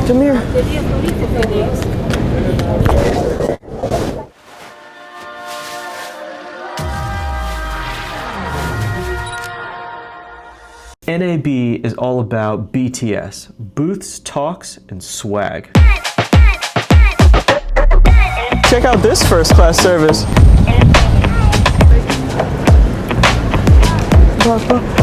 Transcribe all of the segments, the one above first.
Come here. NAB is all about BTS, booths, talks, and swag. Check out this first-class service. Bye-bye.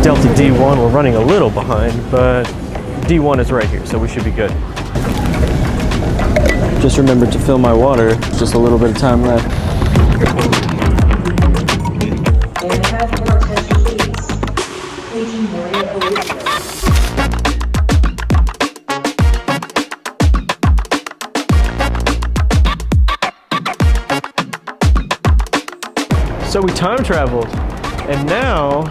Delta D1, we're running a little behind, but D1 is right here, so we should be good. Just remembered to fill my water, just a little bit of time left. So we time traveled, and now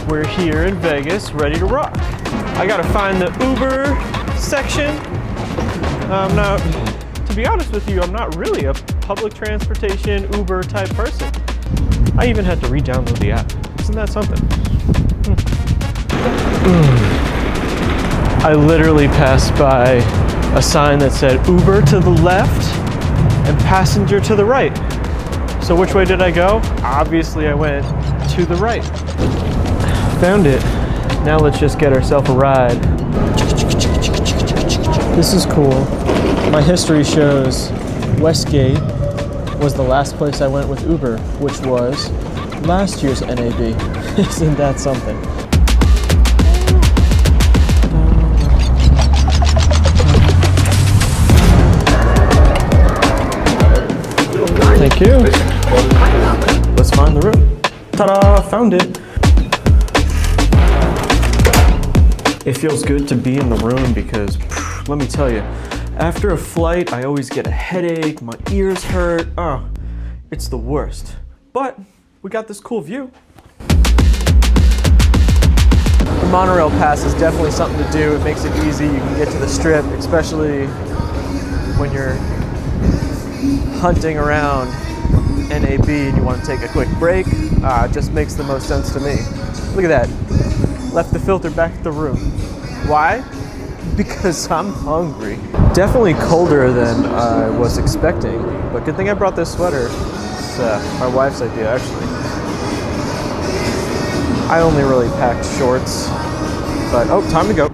we're here in Vegas, ready to rock. I gotta find the Uber section. To be honest with you, I'm not really a public transportation Uber type person. I even had to re-download the app. Isn't that something? I literally passed by a sign that said Uber to the left and passenger to the right. So which way did I go? Obviously I went to the right. Found it. Now let's just get ourselves a ride. This is cool. My history shows Westgate was the last place I went with Uber, which was last year's NAB. Isn't that something? Thank you. Let's find the room. Ta-da! Found it. It feels good to be in the room because, let me tell you, after a flight, I always get a headache, my ears hurt. Oh, it's the worst. But we got this cool view. The monorail pass is definitely something to do. It makes it easy. You can get to the strip, especially when you're hunting around NAB and you want to take a quick break. It just makes the most sense to me. Look at that. Left the filter back at the room. Why? Because I'm hungry. Definitely colder than I was expecting, but good thing I brought this sweater. It's my wife's idea, actually. I only really packed shorts, but oh, time to go.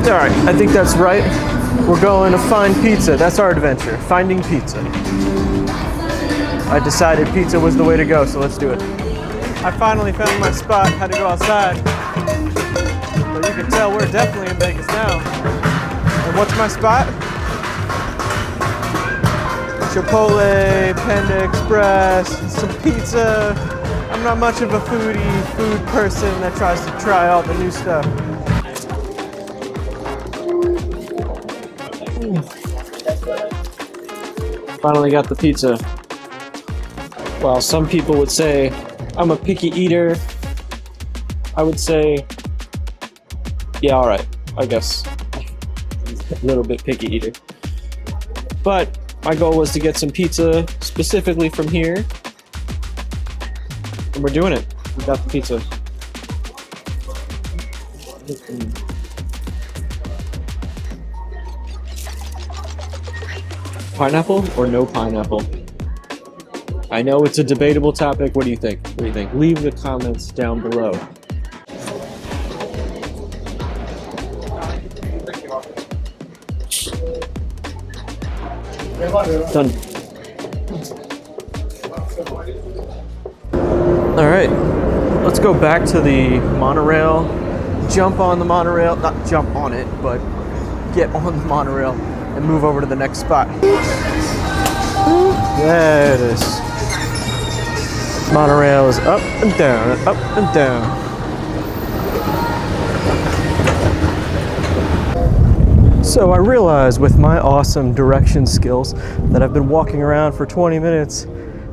All right, I think that's right. We're going to find pizza. That's our adventure, finding pizza. I decided pizza was the way to go, so let's do it. I finally found my spot, had to go outside. But you can tell we're definitely in Vegas now. And what's my spot? Chipotle, Panda Express, some pizza. I'm not much of a food person that tries to try all the new stuff. Finally got the pizza. While some people would say I'm a picky eater, I would say, yeah, all right, I guess. A little bit picky eater. But my goal was to get some pizza specifically from here. And we're doing it. We got the pizza. Pineapple or no pineapple? I know it's a debatable topic. What do you think? What do you think? Leave the comments down below. Done. All right, let's go back to the monorail. Jump on the monorail, not jump on it, but get on the monorail and move over to the next spot. There it is. Monorail is up and down, up and down. So I realized with my awesome direction skills that I've been walking around for 20 minutes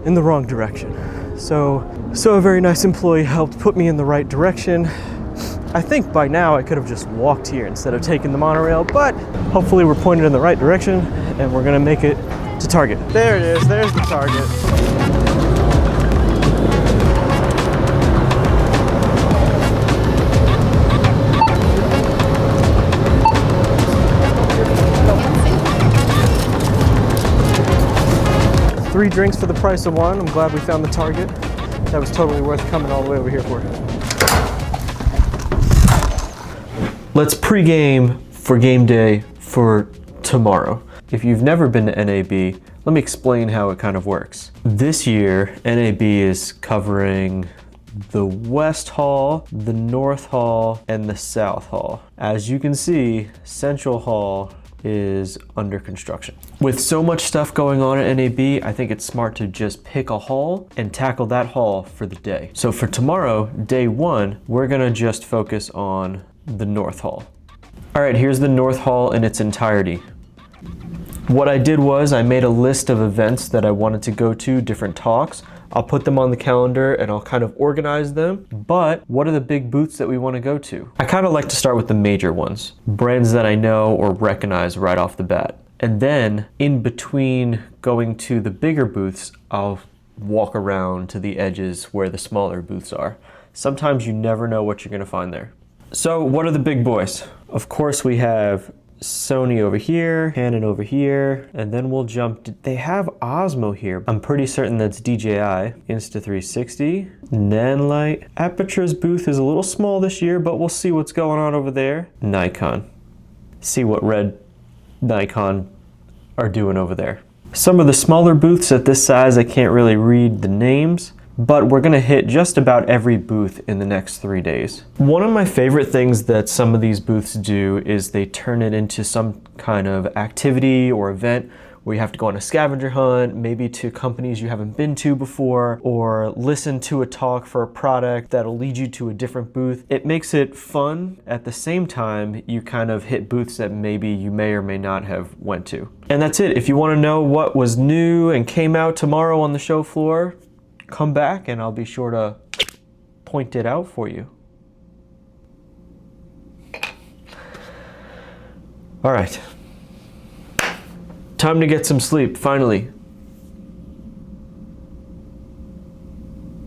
in the wrong direction. So a very nice employee helped put me in the right direction. I think by now I could have just walked here instead of taking the monorail, but hopefully we're pointed in the right direction and we're gonna make it to Target. There it is, there's the Target. Three drinks for the price of one. I'm glad we found the Target. That was totally worth coming all the way over here for. Let's pregame for game day for tomorrow. If you've never been to NAB, let me explain how it kind of works. This year, NAB is covering the West Hall, the North Hall, and the South Hall. As you can see, Central Hall is under construction. With so much stuff going on at NAB, I think it's smart to just pick a hall and tackle that hall for the day. So for tomorrow, day one, we're gonna just focus on the North Hall. All right, here's the North Hall in its entirety. What I did was I made a list of events that I wanted to go to, different talks. I'll put them on the calendar and I'll kind of organize them. But what are the big booths that we want to go to? I kind of like to start with the major ones, brands that I know or recognize right off the bat. And then in between going to the bigger booths, I'll walk around to the edges where the smaller booths are. Sometimes you never know what you're going to find there. So what are the big boys? Of course we have Sony over here, Canon over here, and then we'll jump to, they have Osmo here. I'm pretty certain that's DJI, Insta360, Nanlite. Aperture's booth is a little small this year, but we'll see what's going on over there. Nikon. See what Red Nikon are doing over there. Some of the smaller booths at this size, I can't really read the names, but we're gonna hit just about every booth in the next 3 days. One of my favorite things that some of these booths do is they turn it into some kind of activity or event where you have to go on a scavenger hunt, maybe to companies you haven't been to before, or listen to a talk for a product that'll lead you to a different booth. It makes it fun. At the same time, you kind of hit booths that maybe you may or may not have went to. And that's it. If you wanna know what was new and came out tomorrow on the show floor, come back and I'll be sure to point it out for you. All right. Time to get some sleep, finally.